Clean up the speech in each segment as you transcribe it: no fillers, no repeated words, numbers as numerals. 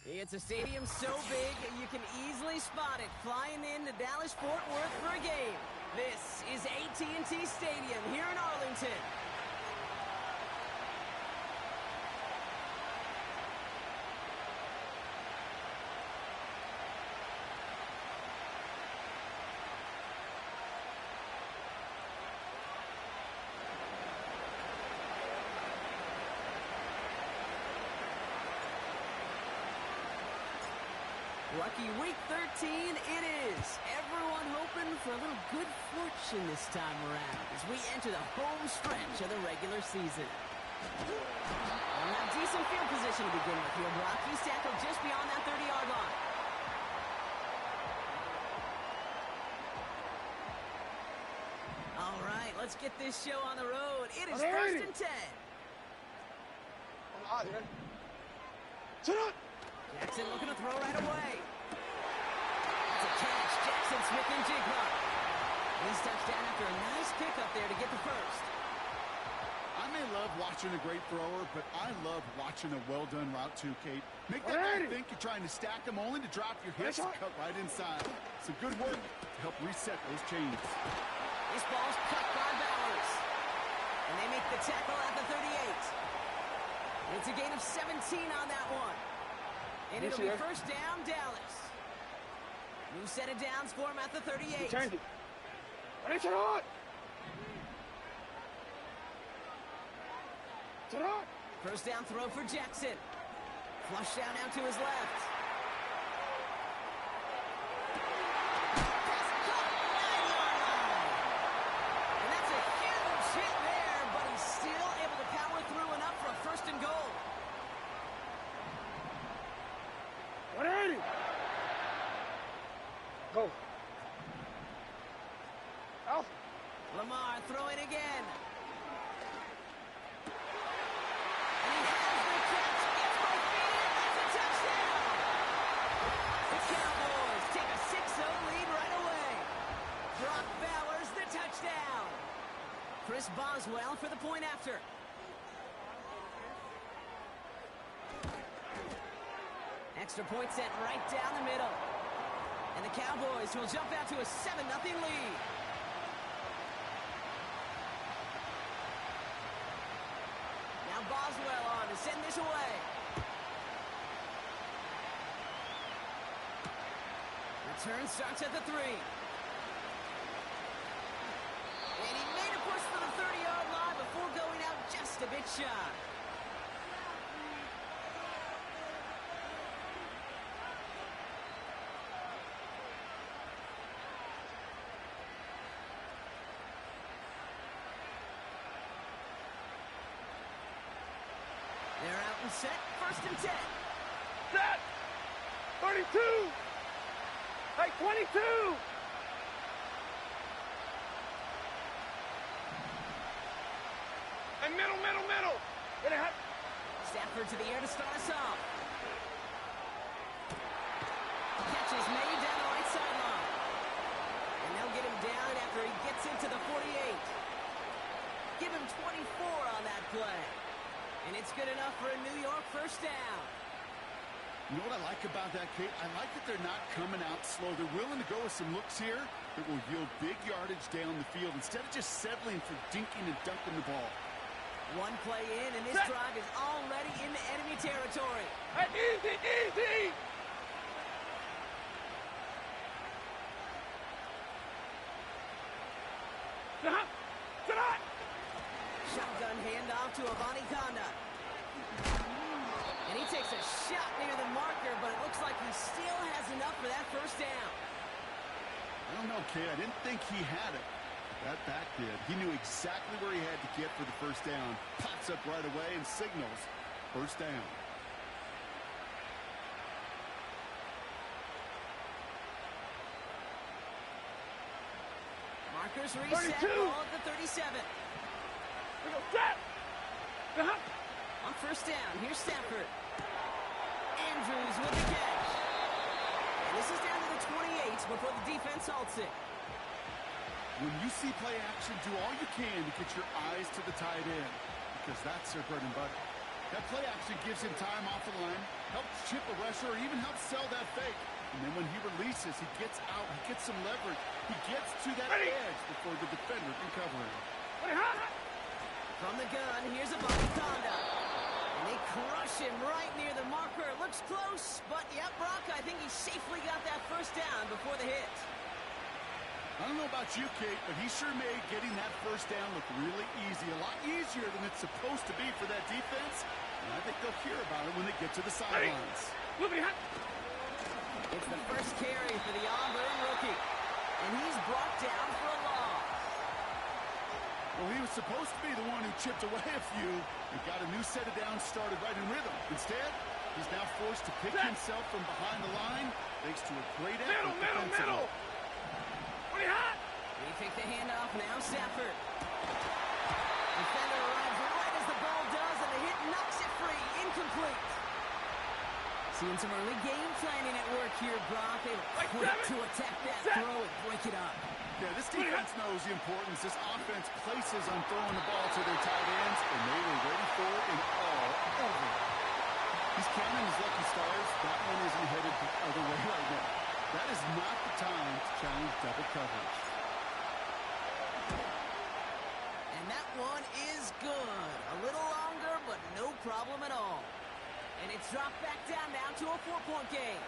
It's a stadium so big you can easily spot it flying into Dallas-Fort Worth for a game. This is AT&T Stadium here in Arlington. Lucky week 13 it is. Everyone hoping for a little good fortune this time around as we enter the home stretch of the regular season. Now decent field position to begin with here, Brock. He's tackled just beyond that 30-yard line. All right, let's get this show on the road. It is 1st and 10. Jackson looking to throw right away. It's a catch. Jackson Smith-Njigba. He's touchdown after a nice pickup there to get the first. I may love watching a great thrower, but I love watching a well-done route too, Kate. Make that guy think you're trying to stack them only to drop your hips and cut right inside. Some good work to help reset those chains. This ball's cut by Bowers. And they make the tackle at the 38. It's a gain of 17 on that one. And it'll be first down, Dallas. New set of downs for him at the 38. First down throw for Jackson. Flush down now to his left. And that's a huge hit there, but he's still able to power through enough for a first and goal. Go. Out. Lamar throwing again. And he has the catch. It's both feet. That's a touchdown. The Cowboys take a 6-0 lead right away. Brock Bowers the touchdown. Chris Boswell for the point after. Extra point set right down the middle. And the Cowboys will jump out to a 7-0 lead. Now Boswell on to send this away. Return starts at the 3. And he made a push for the 30-yard line before going out just a bit shy. They're out and set. 1st and 10. Set. 32. Hey, 22. And middle. Stafford to the air to start us off. Catch is made down the right sideline. And they'll get him down after he gets into the 48. Give him 24 on that play. And it's good enough for a New York first down. You know what I like about that, Kate? I like that they're not coming out slow. They're willing to go with some looks here that will yield big yardage down the field instead of just settling for dinking and dunking the ball. One play in, and this drive is already into enemy territory. Hey, easy. Shotgun handoff to Avani Conda. And he takes a shot near the marker, but it looks like he still has enough for that first down. I don't know, Kate. I didn't think he had it. That back did. He knew exactly where he had to get for the first down. Pops up right away and signals first down. Markers reset, 32. ball at the 37. On first down, here's Stafford. Andrews with the catch. And this is down to the 28 before the defense halts it. When you see play action, do all you can to get your eyes to the tight end, because that's their bread and butter. That play actually gives him time off the line, helps chip a rusher, or even helps sell that fake. And then when he releases, he gets out, he gets some leverage. He gets to that edge before the defender can cover him. From the gun, here's a body conduct. And they crush him right near the marker. Looks close, but yep, Brock, I think he safely got that first down before the hit. I don't know about you, Kate, but he sure made getting that first down look really easy. A lot easier than it's supposed to be for that defense. And I think they'll hear about it when they get to the sidelines. It's the first carry for the Auburn rookie. And he's brought down for a loss. Well, he was supposed to be the one who chipped away a few and got a new set of downs started right in rhythm. Instead, he's now forced to pick himself from behind the line thanks to a great effort defensively. We take the handoff now, Stafford. Defender arrives right as the ball does, and the hit knocks it free. Incomplete. Seeing some early game planning at work here, Brock. They were quick to attack that throw and break it up. Yeah, this defense knows the importance this offense places on throwing the ball to their tight ends, and they were ready for it and all over it. He's counting his lucky stars. That one isn't headed the other way right now. That is not the time to challenge double coverage. And that one is good. A little longer, but no problem at all. And it's dropped back down now to a 4-point game.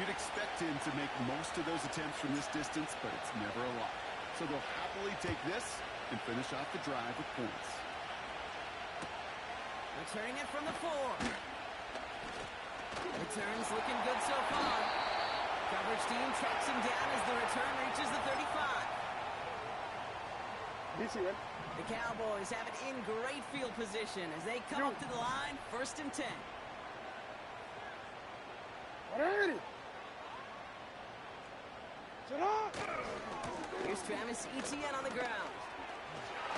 You'd expect him to make most of those attempts from this distance, but it's never a lot. So they'll happily take this and finish off the drive with points. Returning it from the 4. Return's looking good so far. Coverage team tracks him down as the return reaches the 35. The Cowboys have it in great field position as they come up to the line, 1st and 10. Here's Travis Etienne on the ground.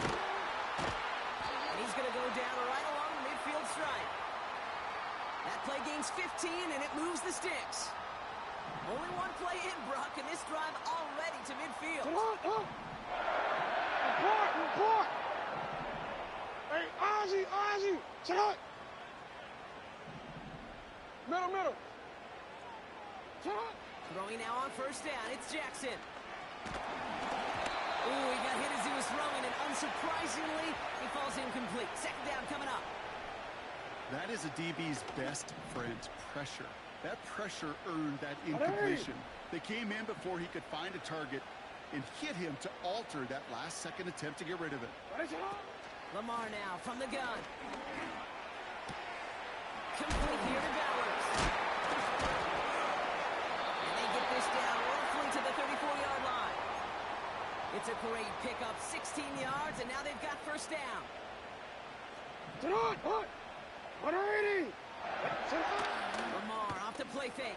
And he's going to go down right along the midfield stripe. That play gains 15, and it moves the sticks. Only one play in, Brock, and this drive already to midfield. Report! Hey, Ozzy! Check out! Middle! Check out! Throwing now on 1st down, it's Jackson. Ooh, he got hit as he was throwing, and unsurprisingly, he falls incomplete. 2nd down coming up. That is a DB's best friend, pressure. That pressure earned that incompletion. They came in before he could find a target and hit him to alter that last-second attempt to get rid of it. Lamar now from the gun. Complete here to Bowers. And they get this down roughly to the 34-yard line. It's a great pickup, 16 yards, and now they've got 1st down. Lamar off the play fake.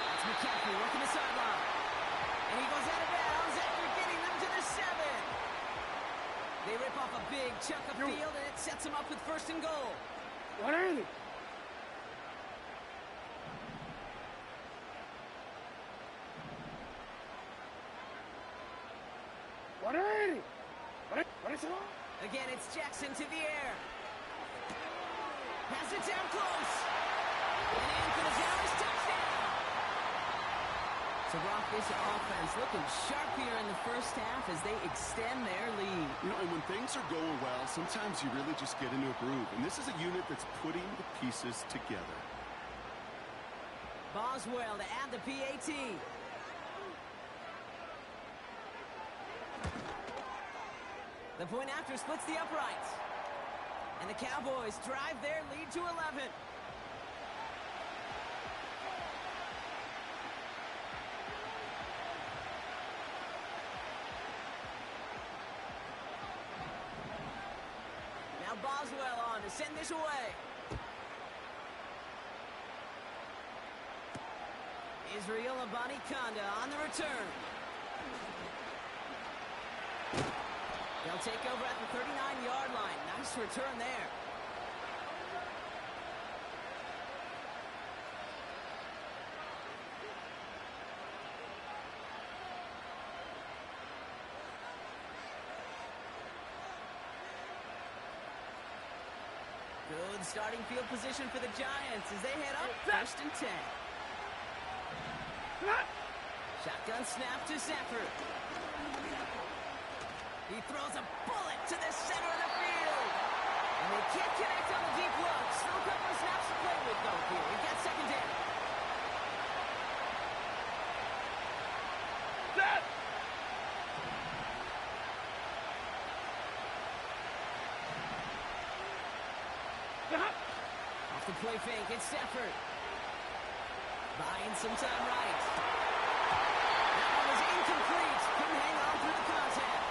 That's McCaffrey working the sideline. And he goes out of bounds after getting them to the 7. They rip off a big chunk of field, and it sets them up with 1st and goal. Again, it's Jackson to the air. Has it down close. And in for the Dallas touchdown. So, Brock, this offense looking sharp here in the 1st half as they extend their lead. You know, and when things are going well, sometimes you really just get into a groove. And this is a unit that's putting the pieces together. Boswell to add the PAT. The point after splits the uprights. And the Cowboys drive their lead to 11. Now Boswell on to send this away. Israel Abanikanda on the return. They'll take over at the 39-yard line. Nice return there. starting field position for the Giants as they head up 1st and 10. Shotgun snap to Stafford. He throws a bullet to the center of the field. And they can't connect on the deep look. Still a couple of snaps to play with, though, here. We've got 2nd down. Off the play fake, it's Stafford. Buying some time right. That one was incomplete. Couldn't hang on through the contact.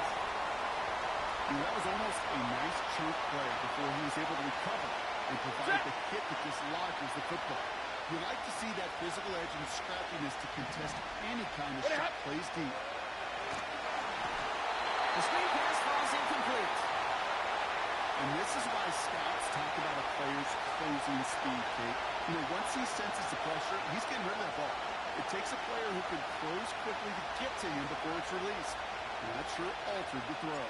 That was almost a nice chunk play before he was able to recover and provide the hit that dislodges the football. You like to see that physical edge and scrappiness to contest any kind of shot plays deep. The screen pass falls incomplete. And this is why scouts talk about a player's closing speed, Kate. Once he senses the pressure, he's getting rid of that ball. It takes a player who can close quickly to get to him before it's released. And that sure altered the throw.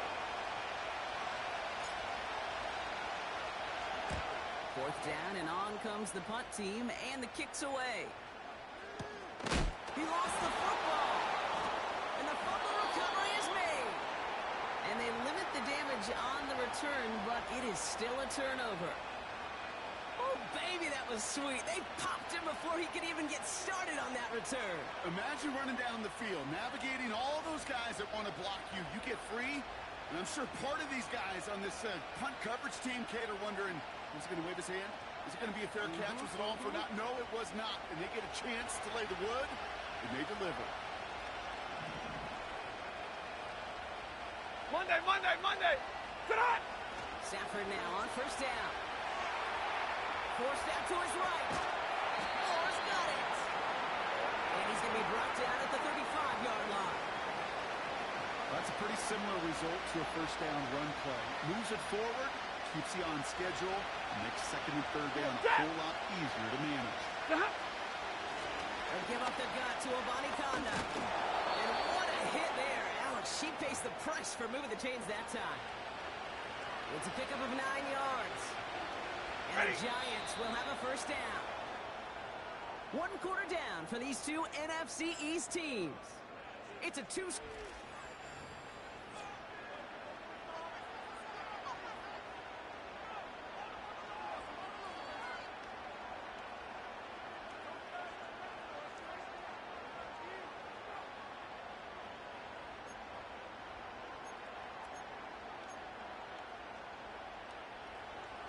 4th down, and on comes the punt team, and the kick's away. He lost the football, and the fumble recovery is made. And they limit the damage on the return, but it is still a turnover. Oh, baby, that was sweet. They popped him before he could even get started on that return. Imagine running down the field, navigating all those guys that want to block you. You get free, and I'm sure part of these guys on this punt coverage team, Kate, are wondering, is he going to wave his hand? Is it going to be a fair catch? Was it all for naught? No, it was not. And they get a chance to lay the wood, and they deliver. Monday. Sit on. Stafford now on 1st down. Forced out to his right. Moore's got it. And he's going to be brought down at the 35-yard line. That's a pretty similar result to a 1st down run play. Moves it forward, keeps you on schedule, and makes 2nd and 3rd down a whole lot easier to manage. They'll give up the gut to Obani Conda. And what a hit there. Alex, she pays the price for moving the chains that time. It's a pickup of 9 yards. And the Giants will have a 1st down. 1 quarter down for these two NFC East teams. It's a 2.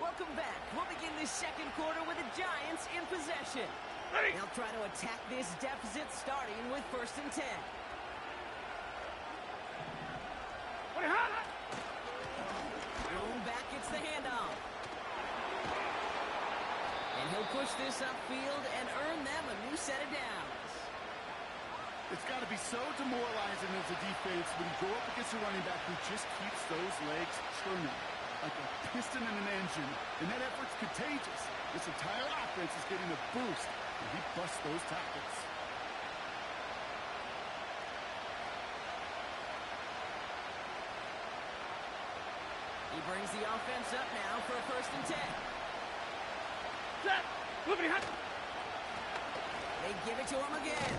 Welcome back. We'll begin this 2nd quarter with the Giants in possession. They'll try to attack this deficit starting with 1st and 10. Thrown back, it's the handoff. And he'll push this upfield and earn them a new set of downs. It's got to be so demoralizing as a defense when you go up against a running back who just keeps those legs churning like a piston in an engine, and that effort's contagious. This entire offense is getting a boost, and he busts those tackles. He brings the offense up now for a 1st and 10. They give it to him again.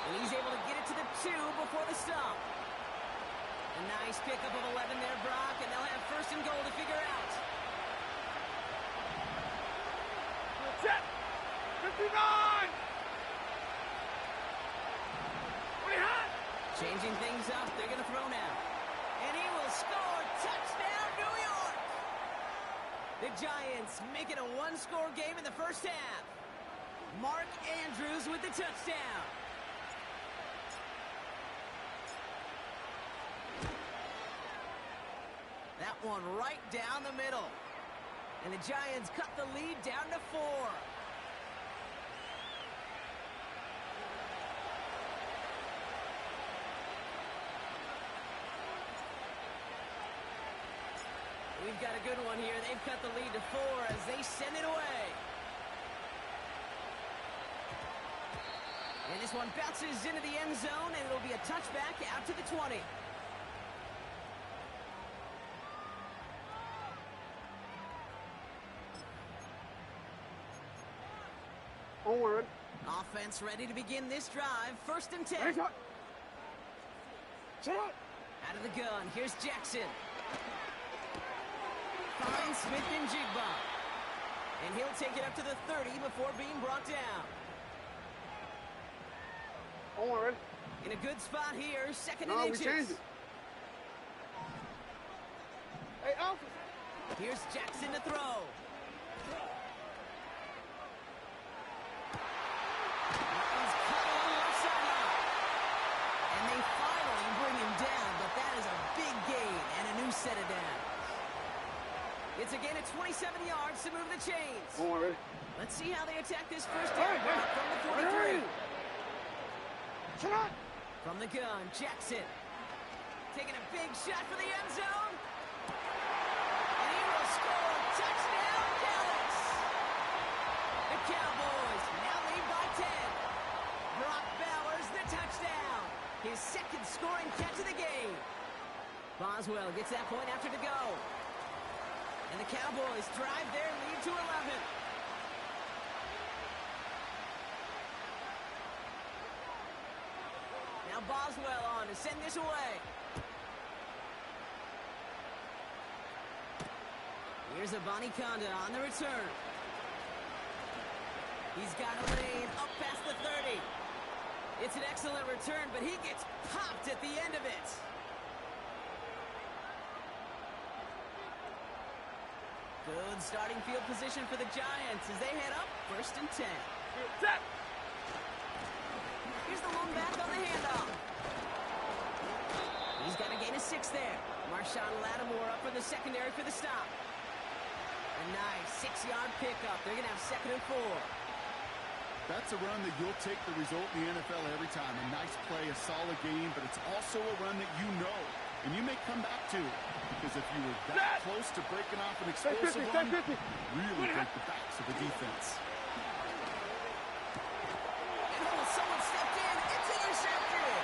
And he's able to get it to the 2 before the stop. A nice pickup of 11 there, Brock, and they'll have 1st and goal to figure out. 59. Changing things up, they're going to throw now. And he will score. Touchdown, New York! The Giants make it a 1-score game in the 1st half. Mark Andrews with the touchdown. That one right down the middle. And the Giants cut the lead down to 4. We've got a good one here. They've cut the lead to 4 as they send it away. And this one bounces into the end zone, and it'll be a touchback out to the 20. Offense ready to begin this drive. 1st and 10. Out of the gun, here's Jackson. Finds Smith and Jigba. And he'll take it up to the 30 before being brought down. In a good spot here, 2nd and inches. Hey, Alpha. Here's Jackson to throw. That one's cut on the left sideline. And they finally bring him down, but that is a big gain and a new set of downs. It's a gain of 27 yards to move the chains. Let's see how they attack this first down block from the 43. From the gun, Jackson. Taking a big shot for the end zone. And he will score. Touchdown, Dallas. The Cowboys now lead by 10. Brock Bowers the touchdown. His 2nd scoring catch of the game. Boswell gets that point after to go. And the Cowboys drive their lead to 11. Now Boswell on to send this away. Here's Abani Konda on the return. He's got a lane up past the 30. It's an excellent return, but he gets popped at the end of it. Good starting field position for the Giants as they head up 1st and 10. Here's the long back on the handoff. He's got a gain of 6 there. Marshawn Lattimore up in the secondary for the stop. A nice 6-yard pickup. They're going to have 2nd and 4. That's a run that you'll take the result in the NFL every time. A nice play, a solid game, but it's also a run that you know and you may come back to. Because if you were that close to breaking off an explosive run, really break the backs of the defense. And someone stepped in. It's intercepted.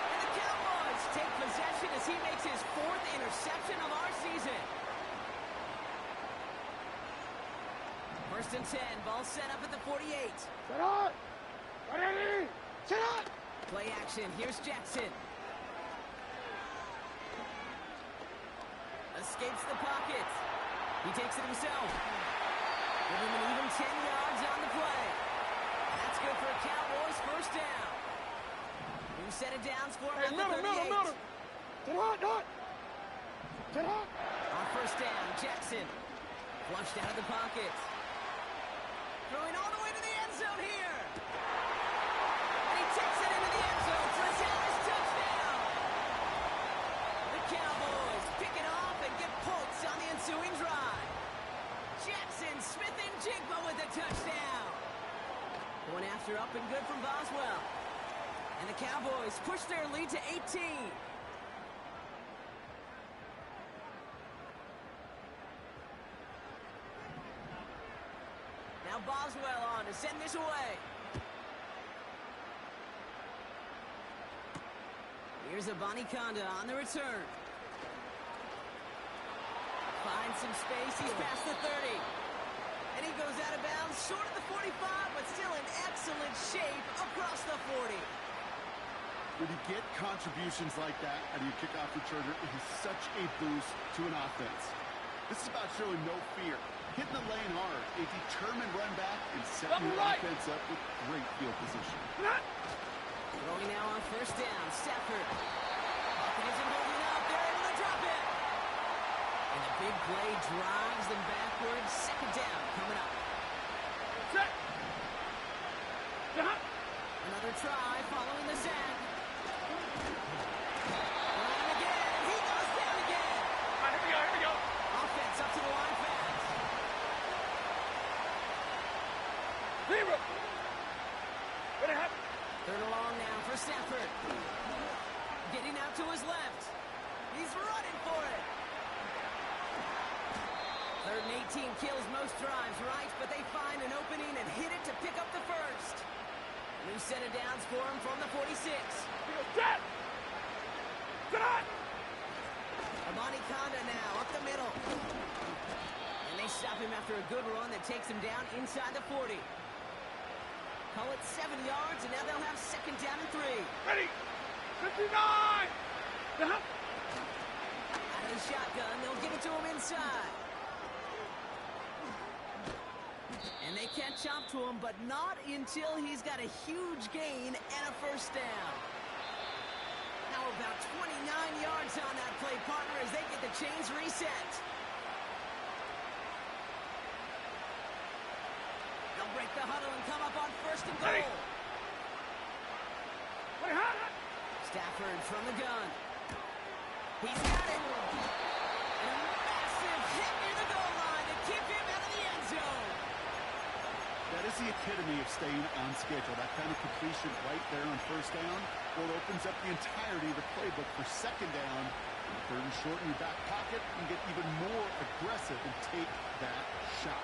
And the Cowboys take possession as he makes his 4th interception of our season. 1st and 10. Ball set up at the 48. Play action. Here's Jackson. Escapes the pocket. He takes it himself. Give him an even 10 yards on the play. And that's good for a Cowboys 1st down. New set of downs for him at the 38. On 1st down, Jackson. Flushed out of the pocket. Throwing all the way to the end zone here. And he takes it into the end zone for a Dallas touchdown. The Cowboys pick it off and get points on the ensuing drive. Jackson, Smith, and Jigba with the touchdown. Going after up and good from Boswell. And the Cowboys push their lead to 18. Now Boswell on to send this away. Here's Abani Konda on the return. Finds some space. He's past the 30. And he goes out of bounds short of the 45, but still in excellent shape across the 40. When you get contributions like that out of your kickoff returner, it is such a boost to an offense. This is about showing no fear, hitting the lane hard, a determined run back, and setting the offense up with great field position. Throwing now on 1st down, Stafford. Pocket isn't holding up. They're able to drop it. And the big play drives them backwards. 2nd down coming up. Another try following the sack. And again, he goes down again. Here we go. Offense up to the line fast. 0. What happened? 3rd and long now for Stafford. Getting out to his left. He's running for it. 3rd and 18 kills most drives, right? But they find an opening and hit it to pick up the 1st. New set of downs for him from the 46. Abani Konda now up the middle. And they stop him after a good run that takes him down inside the 40. Call it 7 yards, and now they'll have second down and 3. Ready. 59. Out of the shotgun, they'll give it to him inside. And they can't chomp to him, but not until he's got a huge gain and a first down. Now about 29 yards on that play, partner, as they get the chains reset. They'll break the huddle and come up on first and goal. Ready. Stafford from the gun. He's got it. And a massive hit near the goal line to keep him out of the end zone. That is the epitome of staying on schedule. That kind of completion right there on first down, well, it opens up the entirety of the playbook for second down. Third and short in your back pocket, and get even more aggressive and take that shot.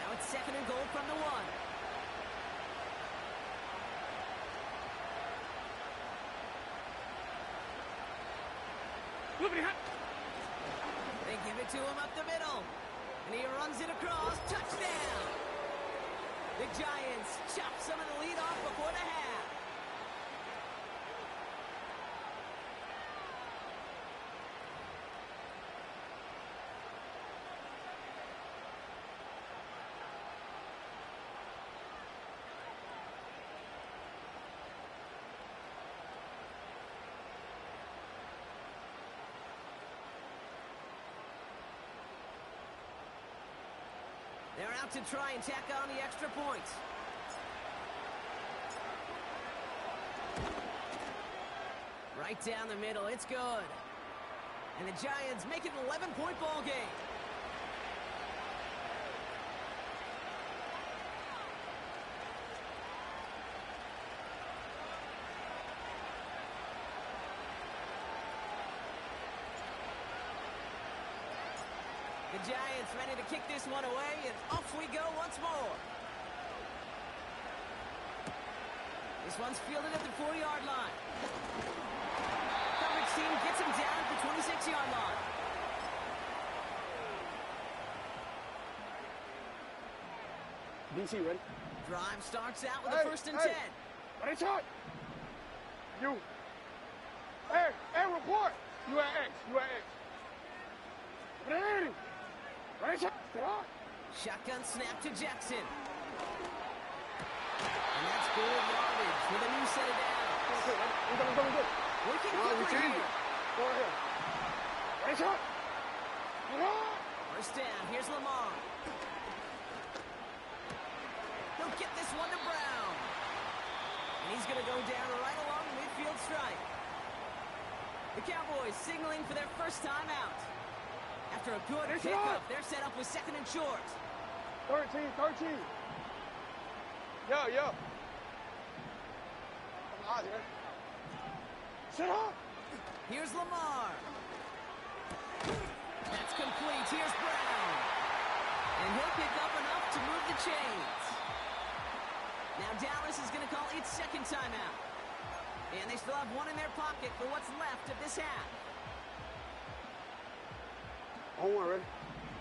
Now it's second and goal from the 1. They give it to him up the middle. And he runs it across. Touchdown! The Giants chop some of the lead off before the half. They're out to try and tack on the extra points. Right down the middle, it's good. And the Giants make it an 11-point ball game. The Giants ready to kick this one away, and off we go once more. This one's fielded at the 4-yard line. Coverage team gets him down at the 26-yard line. DC, ready? Drive starts out with a first and 10. Ready, shot. You. Hey, report. You at X. Ready. Ready, shot. Get on. Shotgun snap to Jackson. And that's good yardage with a new set of downs. We're going. Working We quickly change here. it. Go ahead. Ready, shot. Get on. First down, here's Lamar. He'll get this one to Brown. And he's going to go down right along the midfield stripe. The Cowboys signaling for their first time out. After a good pickup, they're set up with second and short. 13. Yo. I'm out here. Sit up. Here's Lamar. That's complete. Here's Brown. And he'll pick up enough to move the chains. Now Dallas is going to call its second timeout. And they still have one in their pocket for what's left of this half. Don't worry.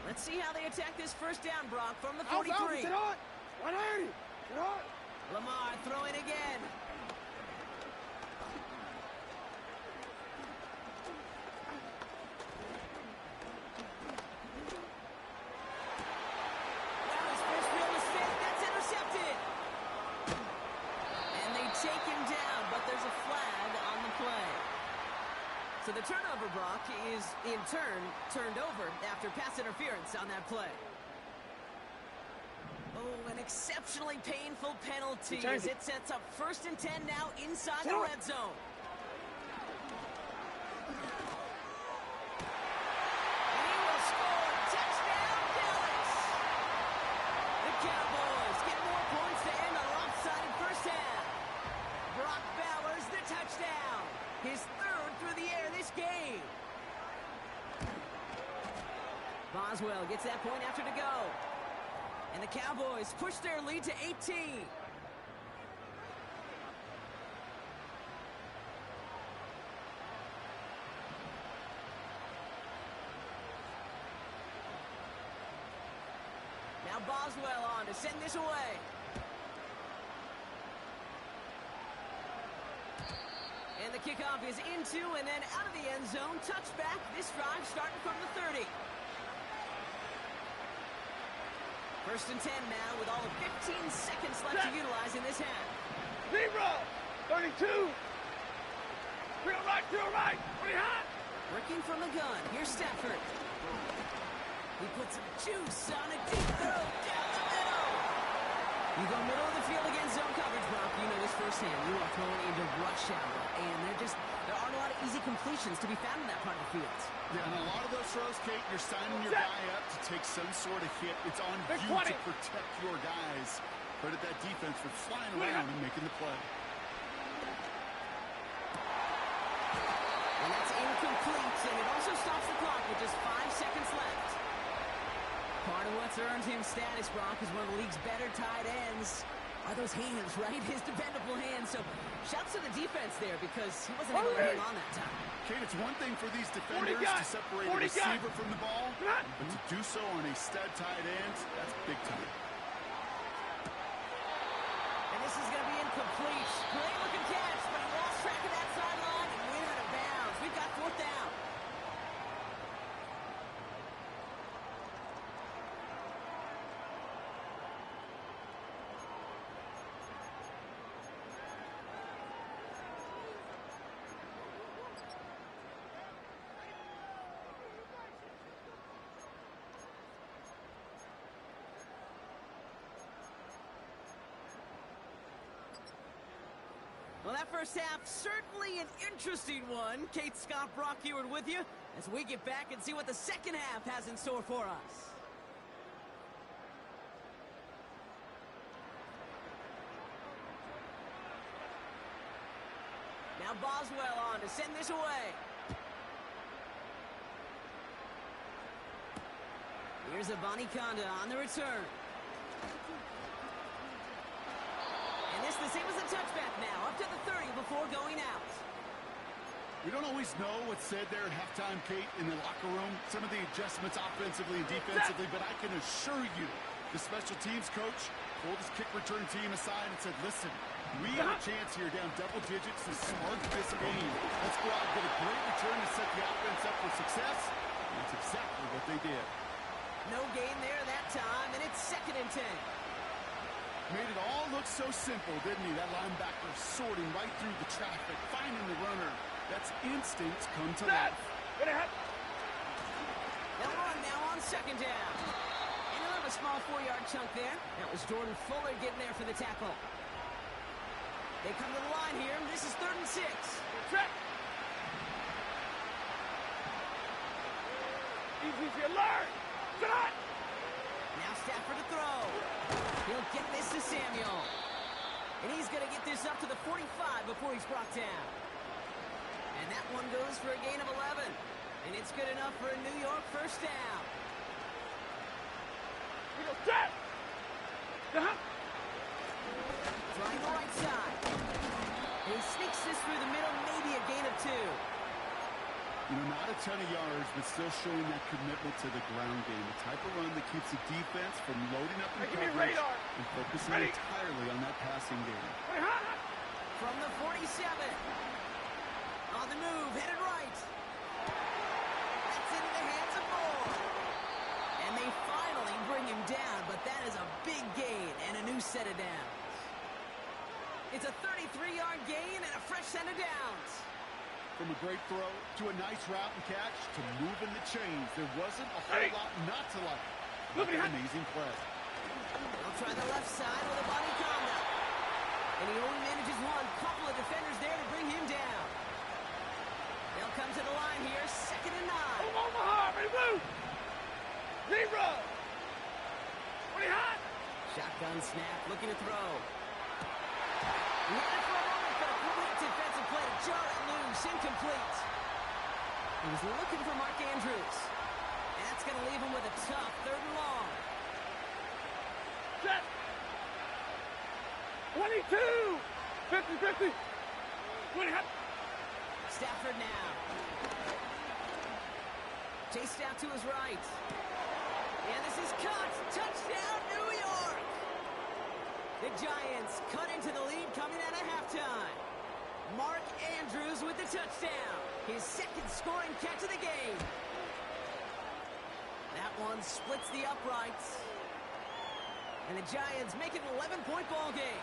Let's see how they attack this first down, Brock, from the Out, 43. sit on. 180. Sit on. Lamar throwing again. Well, his first real mistake. That's intercepted. And they take him down, but there's a flag on the play. So the turnover, Brock, is in turn turned over after pass interference on that play. Oh, an exceptionally painful penalty as it sets up first and 10 now inside the red zone. And he will score. Touchdown, Dallas. The Cowboys get more points to end a lopsided first half. Brock Bowers the touchdown. His third through the air this game. Boswell gets that point after to go. And the Cowboys push their lead to 18. Now Boswell on to send this away. And the kickoff is into and then out of the end zone. Touchback. This drive starting from the 30. First and 10 now with all of 15 seconds left to utilize in this half. Zero. 32. Real right, pretty hot. Working from the gun. Here's Stafford. He puts some juice on a deep throw down the middle. You go middle of the field against zone coverage, Brock. You know this firsthand. You are throwing into rush hour, and there aren't a lot of easy completions to be found in that part of the field. Yeah, and a lot of those throws, Kate, you're signing your guy up to take some sort of hit. It's on you to protect your guys. Credit that defense for flying around and making the play. And that's incomplete, and it also stops the clock with just 5 seconds left. Part of what's earned him status, Brock, is one of the league's better tight ends. Are those hands, right? His dependable hands. So shouts to the defense there because he wasn't able to hang on that time. Kate, it's one thing for these defenders to separate a receiver from the ball, but to do so on a stud tight end, that's big time. And this is going to be incomplete. Great looking catch, but he lost track of that sideline and went out of bounds. We've got fourth down. Well, that first half, certainly an interesting one. Kate, Scott, Brock Eward with you as we get back and see what the second half has in store for us. Now Boswell on to send this away. Here's Abanikanda on the return. And this the same as a touchback now, up to the 30 before going out. We don't always know what's said there at halftime, Kate, in the locker room. Some of the adjustments offensively and defensively, but I can assure you the special teams coach pulled his kick return team aside and said, listen, we have a chance here down double digits to start this game. Let's go out and get a great return to set the offense up for success. And that's exactly what they did. No gain there that time, and it's 2nd and 10. Made it all look so simple, didn't he? That linebacker sorting right through the traffic, finding the runner. That's instinct come to life. They'll run now on 2nd down. And a little small 4-yard chunk there. That was Jordan Fuller getting there for the tackle. They come to the line here. This is 3rd and 6. Track. Easy alert. Shot. Now Stafford to throw. He'll get this to Samuel. And he's going to get this up to the 45 before he's brought down. And that one goes for a gain of 11. And it's good enough for a New York first down. Trying the right side. And he sneaks this through the middle, maybe a gain of 2. You know, not a ton of yards, but still showing that commitment to the ground game. The type of run that keeps the defense from loading up the coverage and focusing entirely on that passing game. From the 47. On the move, headed right. That's into the hands of Moore. And they finally bring him down, but that is a big gain and a new set of downs. It's a 33-yard gain and a fresh set of downs. From a great throw to a nice route and catch to moving the chains, there wasn't a whole lot not to like. What an amazing play. They'll try the left side with Abanikanda. And he only manages one. Couple of defenders there to bring him down. They'll come to the line here, 2nd and 9. Omaha, ready move. Zero. Pretty hot. Shotgun snap, looking to throw. He had it for a moment, but a great defensive play to jar it loose, incomplete. He was looking for Mark Andrews. And that's going to leave him with a tough 3rd and long. Set. 22. 50-50. 20 hot. Stafford now. Chased out to his right. And this is cut. Touchdown, touchdown. His second scoring catch of the game. That one splits the uprights. And the Giants make it an 11-point ball game.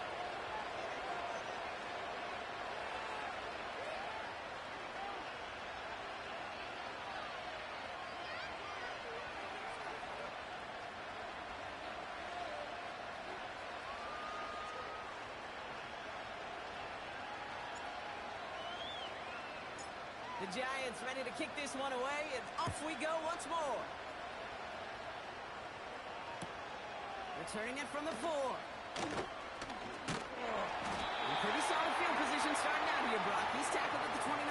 The Giants ready to kick this one away, and off we go once more. Returning it from the 4. In pretty solid field position starting out here, Brock. He's tackled at the 29.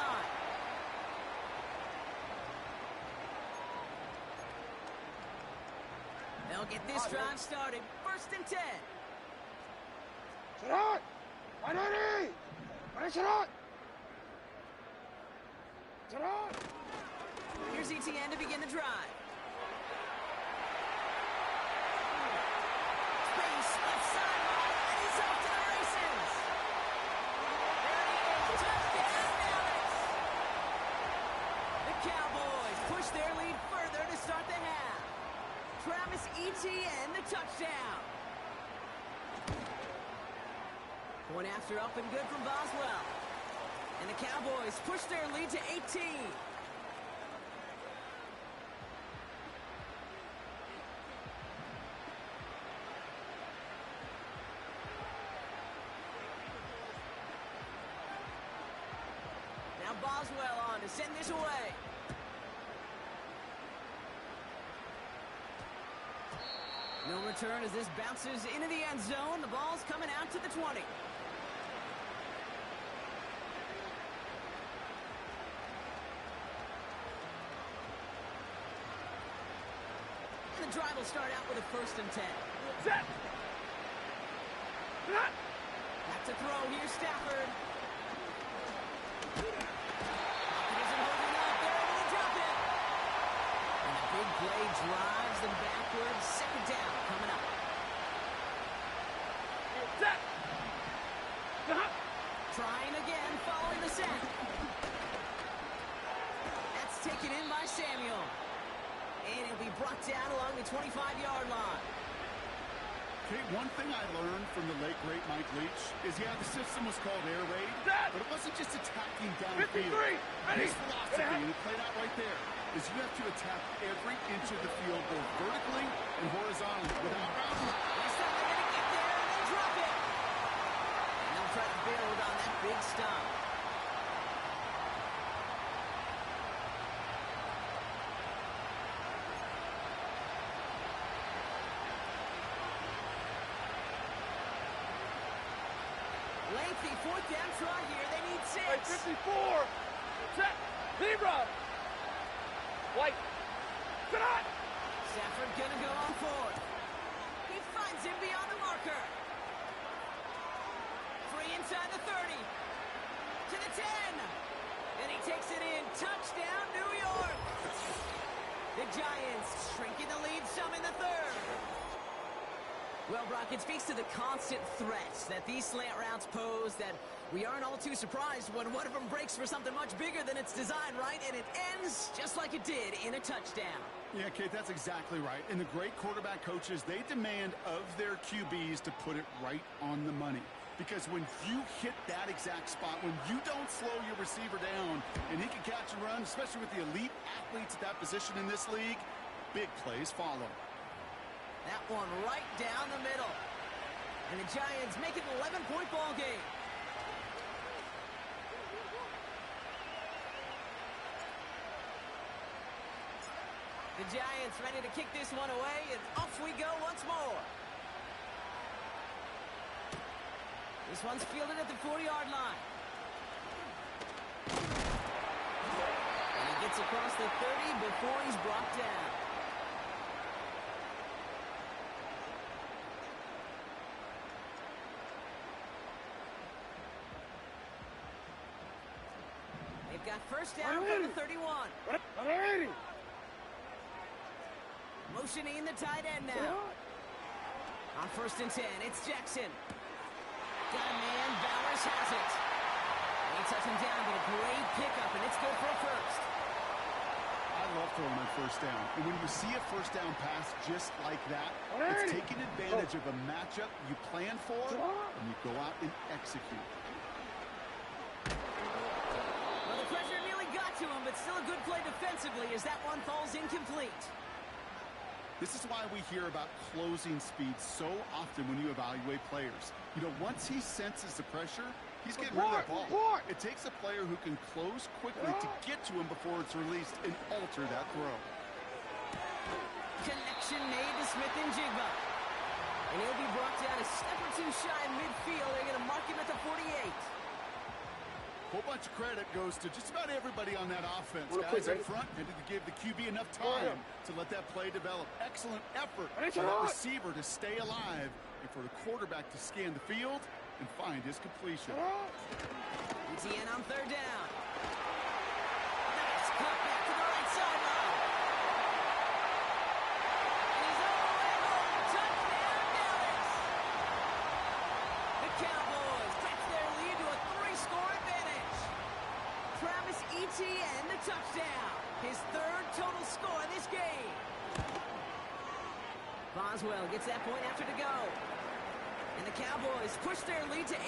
They'll get this drive started. 1st and 10. Shot! Minority! Shot! Here's ETN to begin the drive. Space, left sideline, and he's off to the races. There he is, touchdown Dallas. The Cowboys push their lead further to start the half. Travis ETN, the touchdown. Point after up and good from Boswell. And the Cowboys push their lead to 18. Now Boswell on to send this away. No return as this bounces into the end zone. The ball's coming out to the 20. The drive will start out with a 1st and 10. Set! Back to throw. Here's Stafford. He isn't holding up. They're able to drop it. And a big play drives them backwards. 2nd down coming up. Set! Trying again following the sack. That's taken in by Samuel. And it'll be brought down along the 25-yard line. Okay, one thing I learned from the late, great Mike Leach is, yeah, the system was called air raid, but it wasn't just attacking downfield. His philosophy, and it played out right there, is you have to attack every inch of the field, both vertically and horizontally, without rounding. They thought they're going to get there and then drop it. And they'll try to build on that big stop. Lengthy 4th down try here. They need 6. 54! Set! Zebra! White! Shot! Stafford gonna go on 4th. He finds him beyond the marker. Free inside the 30. To the 10. And he takes it in. Touchdown, New York. The Giants shrinking the lead some in the 3rd. Well, Brock, it speaks to the constant threats that these slant routes pose, that we aren't all too surprised when one of them breaks for something much bigger than its design, right? And it ends just like it did in a touchdown. Yeah, Kate, that's exactly right. And the great quarterback coaches, they demand of their QBs to put it right on the money. Because when you hit that exact spot, when you don't slow your receiver down and he can catch and run, especially with the elite athletes at that position in this league, big plays follow. That one right down the middle. And the Giants make it an 11-point ball game. The Giants ready to kick this one away, and off we go once more. This one's fielded at the 40-yard line. And he gets across the 30 before he's brought down. They've got 1st down from the 31. Motioning the tight end now. On 1st and 10, it's Jackson. Got a man, Bowers has it. They touch him down, but a great pickup, and it's good for a first. I love throwing on first down. And when you see a first down pass just like that, it's taking advantage of a matchup you plan for, and you go out and execute. Well, the pressure nearly got to him, but still a good play defensively as that one falls incomplete. This is why we hear about closing speed so often when you evaluate players. You know, once he senses the pressure, he's getting rid of the ball. It takes a player who can close quickly to get to him before it's released and alter that throw. Connection made to Smith and Jigba. And he'll be brought down a step or two shy in midfield. They're going to mark him at the 48. A whole bunch of credit goes to just about everybody on that offense. Guys up front needed to give the QB enough time to let that play develop. Excellent effort by that receiver to stay alive and for the quarterback to scan the field and find his completion. ETN on third down. Nice cut back to the right sideline. And he's all the way home. Touchdown, Dallas. The Cowboys catch their lead to a 3-score advantage. Travis Etienne, the touchdown. His third total score in this game. Boswell gets that point after to go. And the Cowboys push their lead to 18.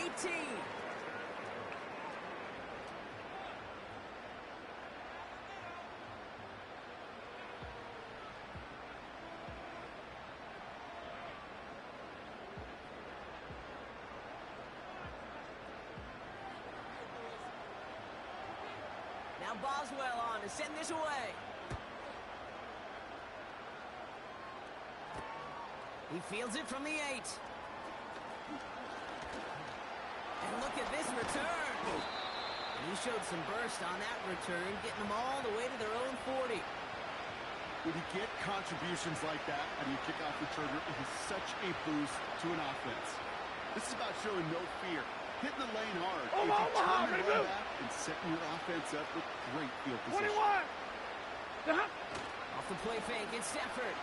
Now Boswell on to send this away. He fields it from the 8. And look at this return. And he showed some burst on that return, getting them all the way to their own 40. When you get contributions like that out of your kickoff returner, it is such a boost to an offense. This is about showing no fear, hitting the lane hard, and determined run back, and setting your offense up with great field position. 21. Off the play fake, it's Stafford.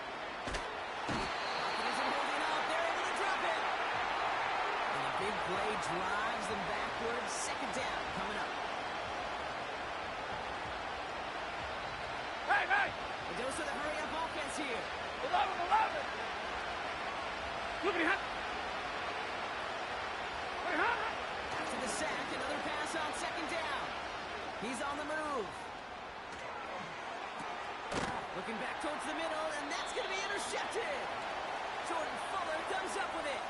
Isn't holding up. They're able to drop it. And a big play drives them backwards. Second down coming up. Hey, hey. It goes to the hurry-up offense here. 11. Look at him. After the sack, another pass on second down. He's on the move. Looking back towards the middle, and that's going to be intercepted. Jordan Fuller comes up with it.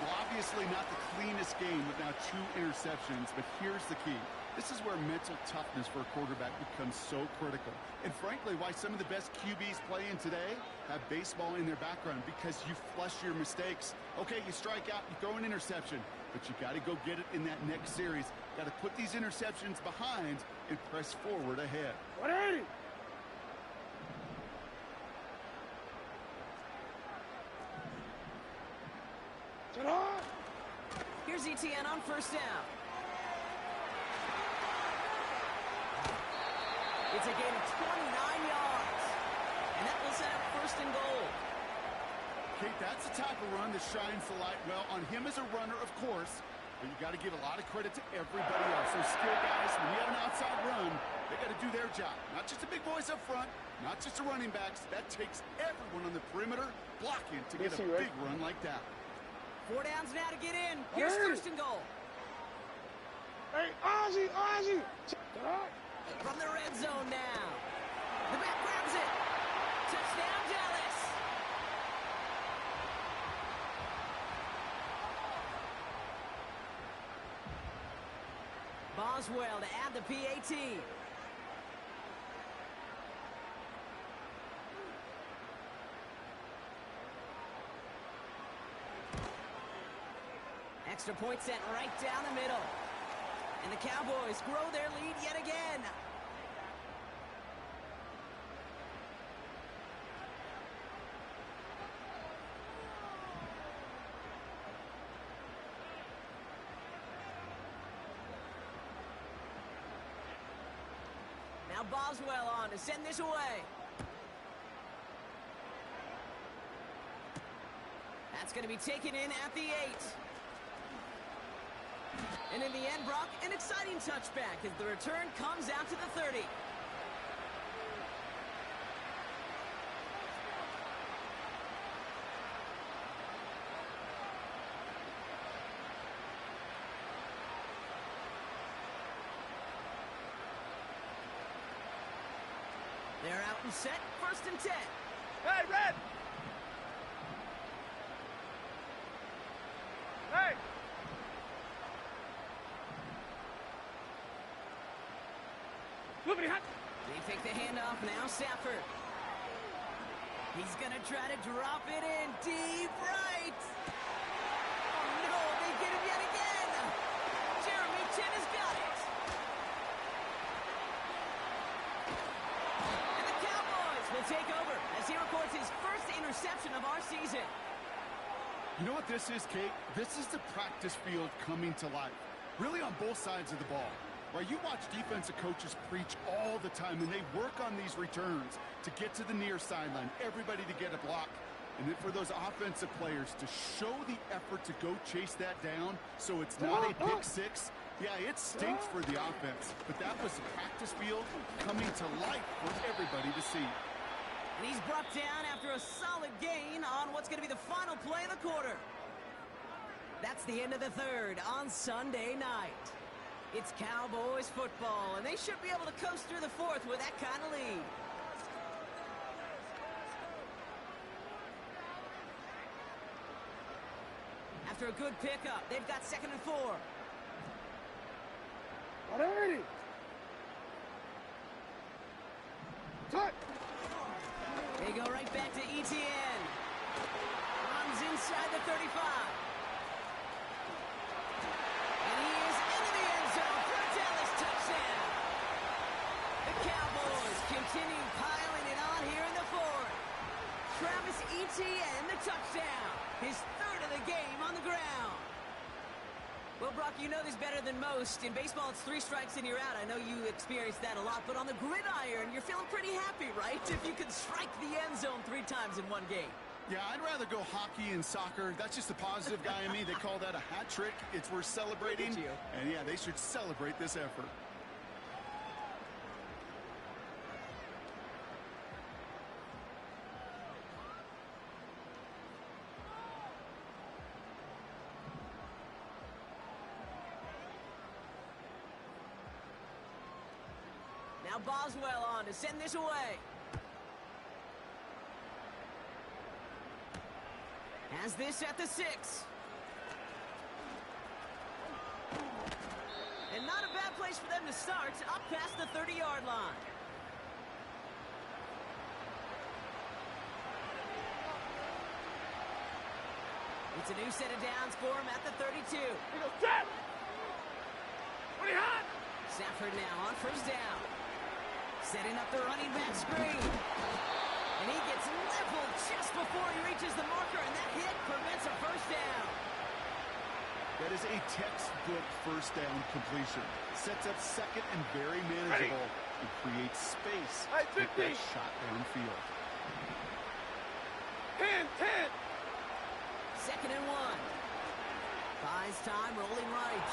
Well, obviously not the cleanest game with now 2 interceptions, but here's the key. This is where mental toughness for a quarterback becomes so critical. And frankly, why some of the best QBs playing today have baseball in their background, because you flush your mistakes. Okay, you strike out, you throw an interception, but you got to go get it in that next series. Got to put these interceptions behind and press forward ahead. 180. Here's ETN on first down. It's a gain of 29 yards. And that will set up first and goal. Kate, that's the type of run that shines the light well on him as a runner, of course, but you got to give a lot of credit to everybody else. Those skilled guys, when you have an outside run, they got to do their job. Not just the big boys up front, not just the running backs. That takes everyone on the perimeter blocking to get a big run like that. 4 downs now to get in. Here's first and goal. Hey, Ozzy. From the red zone now. The back grabs it. Touchdown, Dallas. Boswell to add the PAT. Extra point sent right down the middle. And the Cowboys grow their lead yet again. Now Boswell on to send this away. That's going to be taken in at the 8. And in the end, Brock, an exciting touchback as the return comes out to the 30. They're out and set, 1st and 10. Hey, Red! Hey! Flippity hot! They take the handoff now, Stafford. He's gonna try to drop it in deep right. Oh no, they get him yet again. Jeremy Chin has got it. And the Cowboys will take over as he records his first interception of our season. You know what this is, Kate? This is the practice field coming to life. Really on both sides of the ball. Right, you watch defensive coaches preach all the time, and they work on these returns to get to the near sideline, everybody to get a block. And then for those offensive players to show the effort to go chase that down so it's not a pick six, yeah, it stinks for the offense. But that was the practice field coming to life for everybody to see. And he's brought down after a solid gain on what's going to be the final play of the quarter. That's the end of the 3rd on Sunday night. It's Cowboys football, and they should be able to coast through the 4th with that kind of lead. After a good pickup, they've got 2nd and 4. Alrighty! Touch! They go right back to ETN. Runs inside the 35. And he is into the end zone for a Dallas touchdown. The Cowboys continue piling it on here in the 4th. Travis Etienne, the touchdown. His 3rd of the game on the ground. Well, Brock, you know this better than most. In baseball, it's 3 strikes and you're out. I know you experienced that a lot, but on the gridiron, you're feeling pretty happy, right? If you could strike the end zone 3 times in one game. Yeah, I'd rather go hockey and soccer. That's just the positive guy in me. They call that a hat trick. It's worth celebrating. And yeah, they should celebrate this effort. Now Boswell on to send this away. Has this at the 6. And not a bad place for them to start, up past the 30-yard line. It's a new set of downs for him at the 32. He goes, set! Pretty hot! Stafford now on 1st down. Setting up the running back screen. And he gets leveled just before he reaches the marker, and that hit prevents a 1st down. That is a textbook 1st down completion. Sets up 2nd and very manageable. And creates space to get that shot downfield. 10. 2nd and 1. Buys time, rolling right.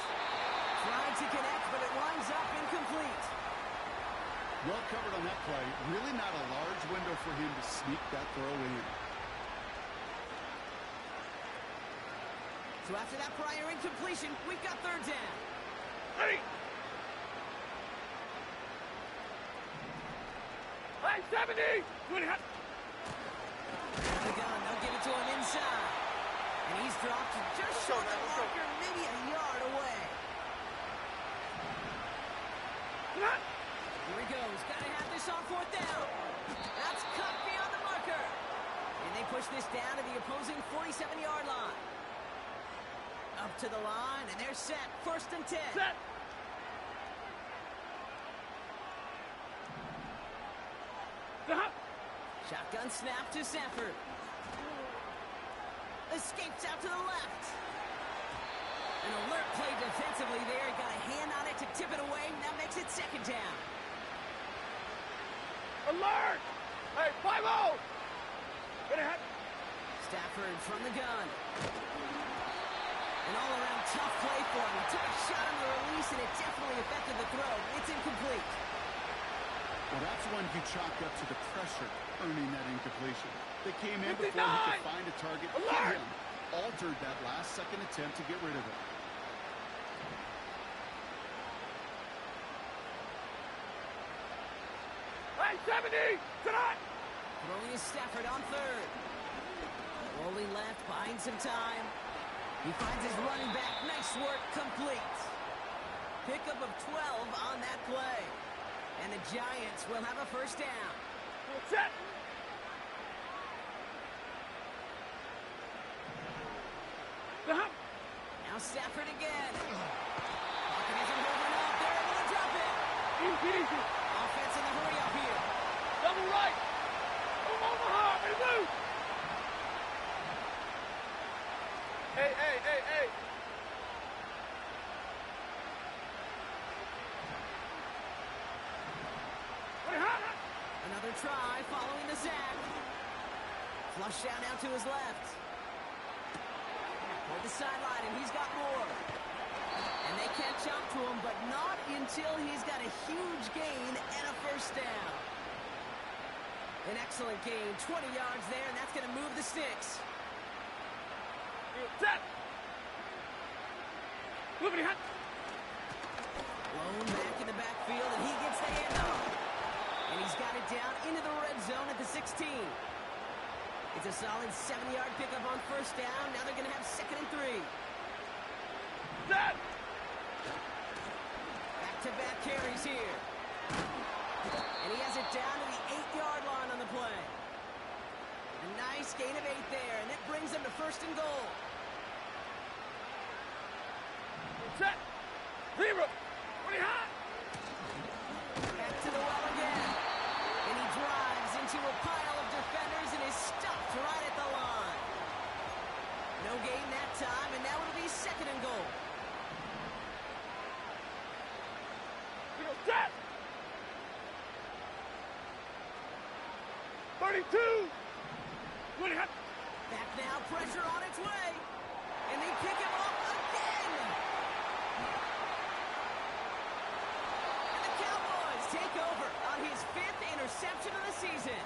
Trying to connect, but it winds up incomplete. Well covered on that play. Really not a large window for him to sneak that throw in. So after that prior incompletion, we've got 3rd down. Ready! Hey, 70! Pretty hot! The gun, they'll give it to him inside. And he's dropped just short of the marker, maybe a yard away. Here he goes. Got to have this on 4th down. That's cut beyond the marker. And they push this down to the opposing 47-yard line. Up to the line, and they're set. 1st and 10. Set! Shotgun snap to Stafford. Escapes out to the left. An alert play defensively there. Got a hand on it to tip it away. That makes it 2nd down. Alert! Hey, 5-0! Ready hot! Stafford from the gun. An all-around tough play for him. He took a shot on the release, and it definitely affected the throw. It's incomplete. Well, that's one he chalked up to the pressure, earning that incompletion. They came in before he could find a target, hit him, altered that last-second attempt to get rid of it. Hey, 70! Tonight! Throwing is Stafford on third. Rolling left, buying some time. He finds his running back. Nice work, complete. Pickup of 12 on that play. And the Giants will have a first down. Set! Now Stafford again. Pocket isn't moving up. They're able to drop it. Easy. Offense in the hurry up here. Double right. Omaha, and move. Hey. Another try following the sack. Flush down now to his left. Toward the sideline, and he's got more. And they catch up to him, but not until he's got a huge gain and a first down. An excellent gain, 20 yards there, and that's going to move the sticks. Set! Blown back in the backfield, and he gets the handoff. And he's got it down into the red zone at the 16. It's a solid 7-yard pickup on first down. Now they're going to have 2nd and 3. Set! Back-to-back carries here. And he has it down to the 8-yard line on the play. A nice gain of 8 there, and that brings them to 1st and goal. Set! Zero! Pretty hot! Back to the well again. And he drives into a pile of defenders and is stopped right at the line. No gain that time, and now it'll be 2nd and goal. Set! 32! Pretty hot! Back now, pressure on its way. And they pick him off again. And the Cowboys take over on his 5th interception of the season.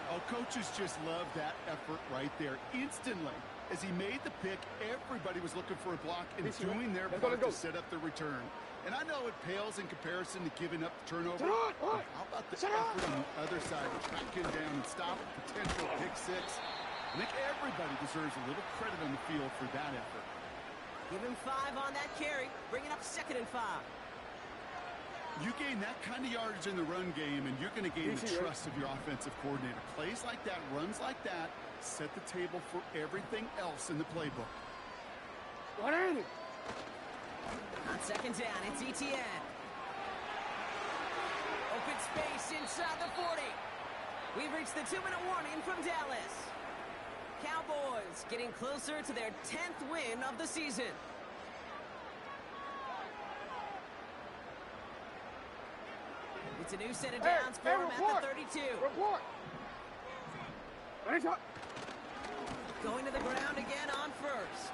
Oh, coaches just love that effort right there. Instantly, as he made the pick, everybody was looking for a block and doing their part to set up the return. And I know it pales in comparison to giving up the turnover. But how about the effort on the other side to track him down and stop a potential pick six? I think everybody deserves a little credit on the field for that effort. Give him 5 on that carry, bringing up 2nd and 5. You gain that kind of yardage in the run game, and you're going to gain the trust of your offensive coordinator. Plays like that, runs like that, set the table for everything else in the playbook. What are you? On 2nd down, it's ETN. Open space inside the 40. We've reached the 2-minute warning from Dallas. Cowboys getting closer to their 10th win of the season. It's a new set of downs for him at the 32. Report! Going to the ground again on first.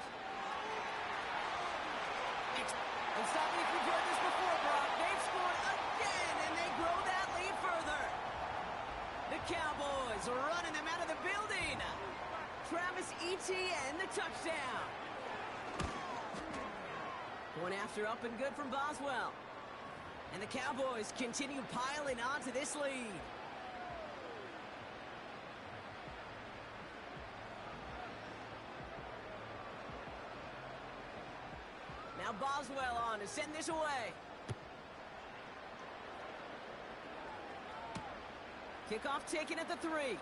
And stop me if you've heard this before, Brock. They've scored again, and they grow that lead further. The Cowboys are running them out of the building. Travis Etienne, the touchdown. Going after up and good from Boswell. And the Cowboys continue piling on to this lead. Now Boswell on to send this away. Kickoff taken at the 3.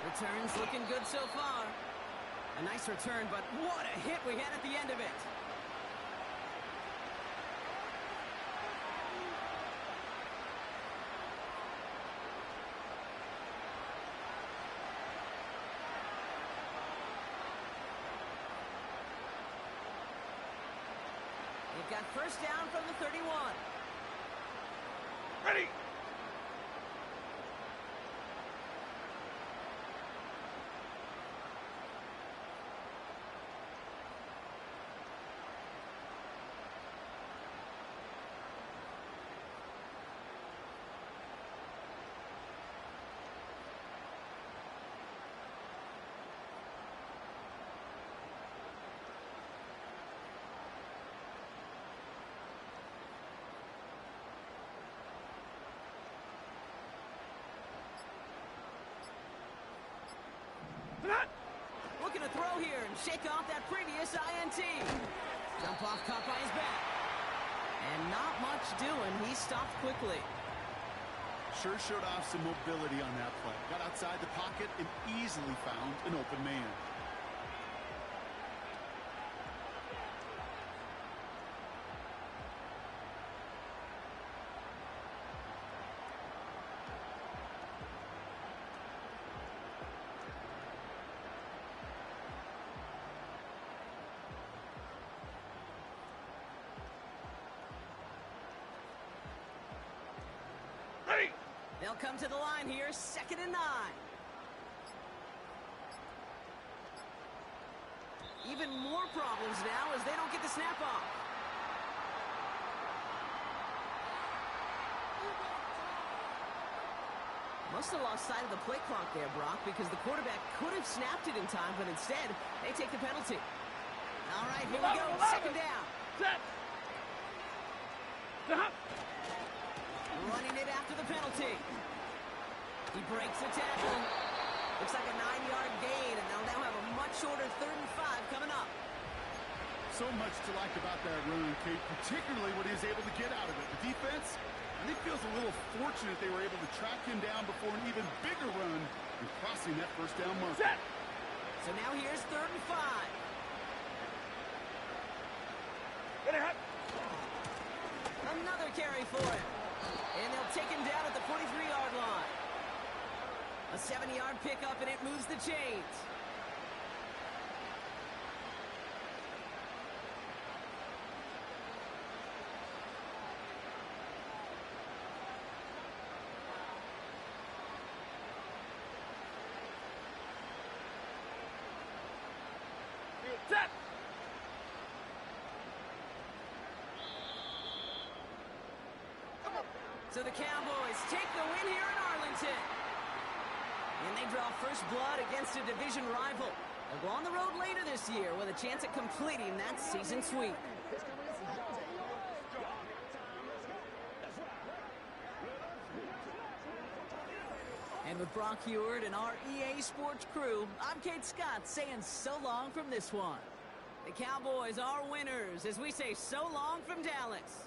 Returns looking good so far. A nice return, but what a hit we had at the end of it. They've got first down from the 31. Ready! Looking to throw here and shake off that previous INT. Jump off caught by his back. And not much doing. He stopped quickly. Sure showed off some mobility on that play. Got outside the pocket and easily found an open man. They'll come to the line here, 2nd and 9. Even more problems now as they don't get the snap off. Must have lost sight of the play clock there, Brock, because the quarterback could have snapped it in time, but instead, they take the penalty. All right, here we go, 2nd down. Set. Stop. Running it after the penalty. He breaks the tackle. Looks like a 9-yard gain, and they'll now have a much shorter 3rd and 5 coming up. So much to like about that run, Kate, particularly what he was able to get out of it. The defense, I think, feels a little fortunate they were able to track him down before an even bigger run and crossing that 1st down mark. Set. So now here's 3rd and 5. Get it. Another carry for him. And they'll take him down at the 43-yard line. A 7-yard pickup, and it moves the chains. Set. So the Cowboys take the win here in Arlington. And they draw first blood against a division rival. They'll go on the road later this year with a chance at completing that season sweep. And with Brock Heward and our EA Sports crew, I'm Kate Scott saying so long from this one. The Cowboys are winners as we say so long from Dallas.